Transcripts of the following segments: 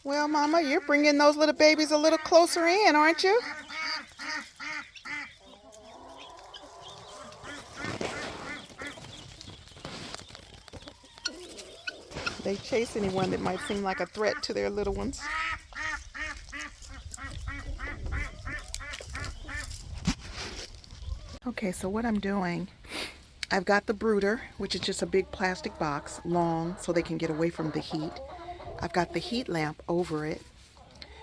Well, Mama, you're bringing those little babies a little closer in, aren't you? They chase anyone that might seem like a threat to their little ones. Okay, so what I'm doing, I've got the brooder, which is just a big plastic box, long, so they can get away from the heat. I've got the heat lamp over it,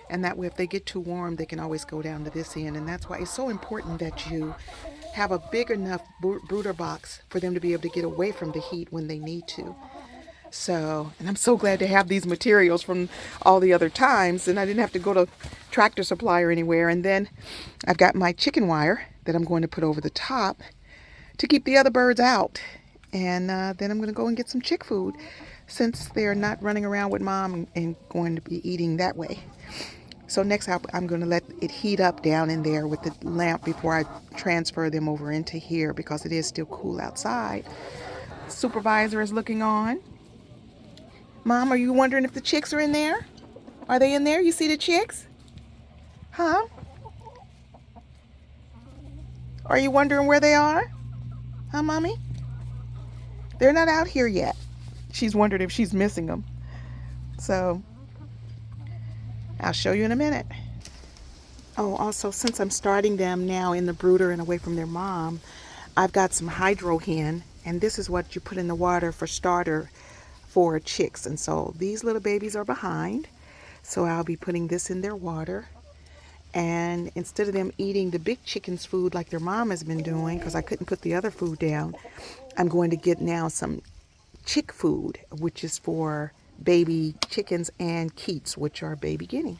and that way if they get too warm, they can always go down to this end. And that's why it's so important that you have a big enough brooder box for them to be able to get away from the heat when they need to. So, and I'm so glad to have these materials from all the other times, and I didn't have to go to Tractor Supply or anywhere. And then I've got my chicken wire that I'm going to put over the top to keep the other birds out. And then I'm going to go and get some chick food since they're not running around with mom and going to be eating that way. So next I'm going to let it heat up down in there with the lamp before I transfer them over into here because it is still cool outside. Supervisor is looking on. Mom, are you wondering if the chicks are in there? Are they in there? You see the chicks? Huh? Are you wondering where they are? Huh, Mommy? They're not out here yet. She's wondered if she's missing them. So, I'll show you in a minute. Oh, also, since I'm starting them now in the brooder and away from their mom, I've got some hydro hen, and this is what you put in the water for starter for chicks. And so these little babies are behind, so I'll be putting this in their water. And instead of them eating the big chicken's food like their mom has been doing, because I couldn't put the other food down, I'm going to get now some chick food, which is for baby chickens, and Keets, which are baby guinea.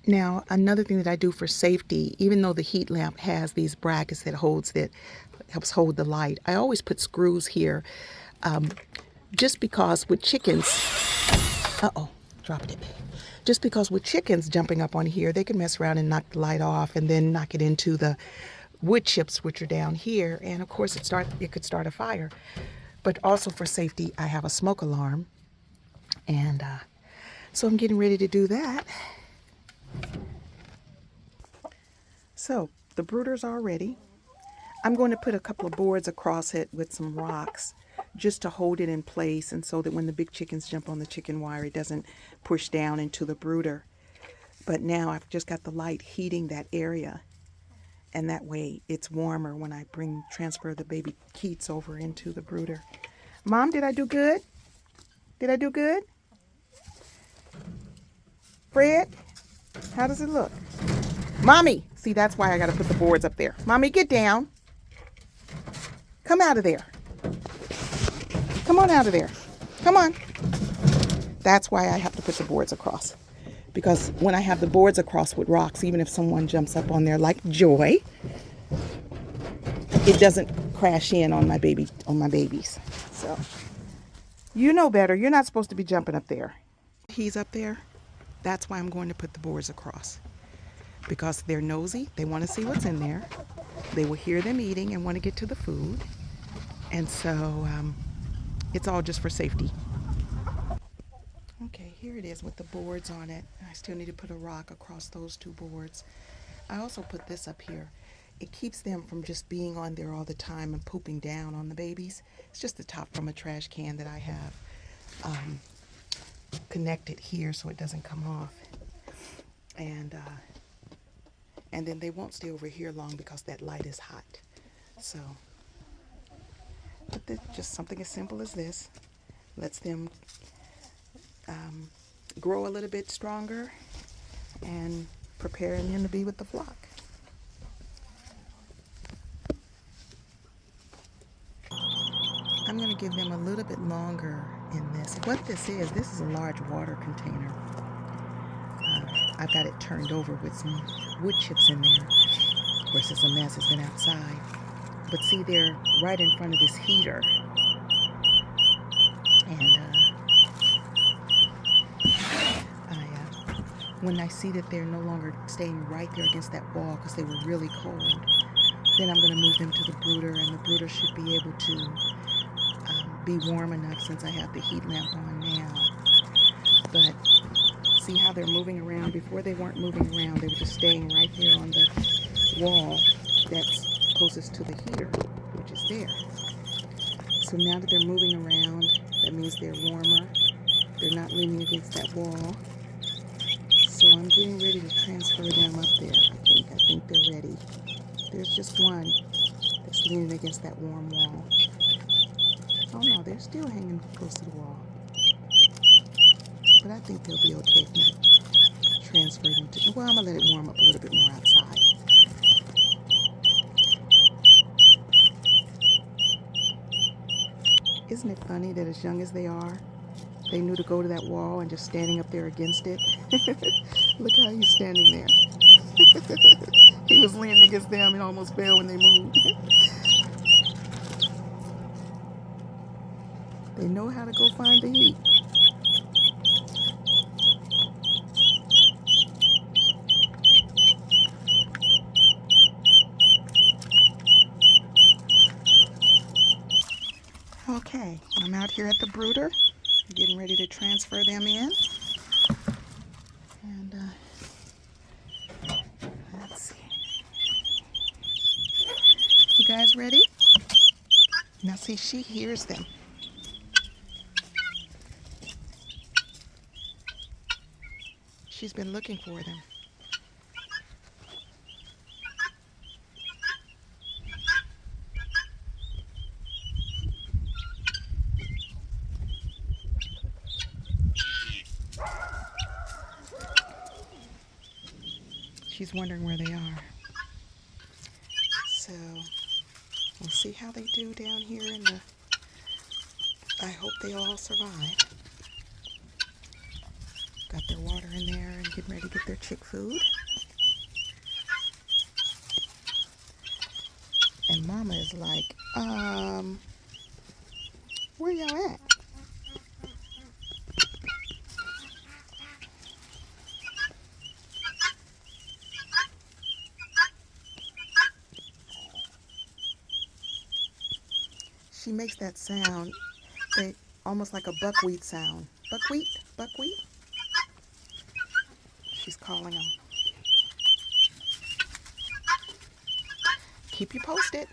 Now, another thing that I do for safety, even though the heat lamp has these brackets that helps hold the light, I always put screws here, just because with chickens, dropped it. Just because with chickens jumping up on here, they can mess around and knock the light off and then knock it into the wood chips, which are down here. And of course, it could start a fire. But also for safety, I have a smoke alarm. And so I'm getting ready to do that. So the brooder's all ready. I'm going to put a couple of boards across it with some rocks just to hold it in place, and so that when the big chickens jump on the chicken wire, it doesn't push down into the brooder. But now I've just got the light heating that area, and that way it's warmer when I transfer the baby Keets over into the brooder. Mom, did I do good? Did I do good? Fred, how does it look? Mommy, see, that's why I got to put the boards up there. Mommy, get down. Come out of there. Come on out of there. Come on. That's why I have to put the boards across. Because when I have the boards across with rocks, even if someone jumps up on there like Joy, it doesn't crash in on my babies. So, you know better. You're not supposed to be jumping up there. He's up there. That's why I'm going to put the boards across. Because they're nosy. They want to see what's in there. They will hear them eating and want to get to the food. And so, it's all just for safety. Okay, here it is with the boards on it. I still need to put a rock across those two boards. I also put this up here. It keeps them from just being on there all the time and pooping down on the babies. It's just the top from a trash can that I have connected here so it doesn't come off. And then they won't stay over here long because that light is hot. So, but just something as simple as this lets them grow a little bit stronger and preparing them to be with the flock. I'm going to give them a little bit longer in this. What this is a large water container. I've got it turned over with some wood chips in there. Of course, it's a mess. It's been outside. But see, they're right in front of this heater. And when I see that they're no longer staying right there against that wall because they were really cold, then I'm going to move them to the brooder, and the brooder should be able to be warm enough since I have the heat lamp on now. But see how they're moving around? Before they weren't moving around. They were just staying right there on the wall that's closest to the heater, which is there. So now that they're moving around, that means they're warmer. They're not leaning against that wall. So I'm getting ready to transfer them up there. I think they're ready. There's just one that's leaning against that warm wall. Oh no, they're still hanging close to the wall. But I think they'll be okay for me to transfer them to. Well, I'm gonna let it warm up a little bit more outside. Isn't it funny that as young as they are, they knew to go to that wall and just standing up there against it? Look how he's standing there. He was leaning against them and almost fell when they moved. They know how to go find the heat. Okay, I'm out here at the brooder, getting ready to transfer them in. And let's see. You guys ready? Now see, she hears them. She's been looking for them. She's wondering where they are. So we'll see how they do down here in the. I hope they all survive. Got their water in there and getting ready to get their chick food. And Mama is like, where y'all at? She makes that sound, almost like a buckwheat sound. Buckwheat? Buckwheat? She's calling them. Keep you posted.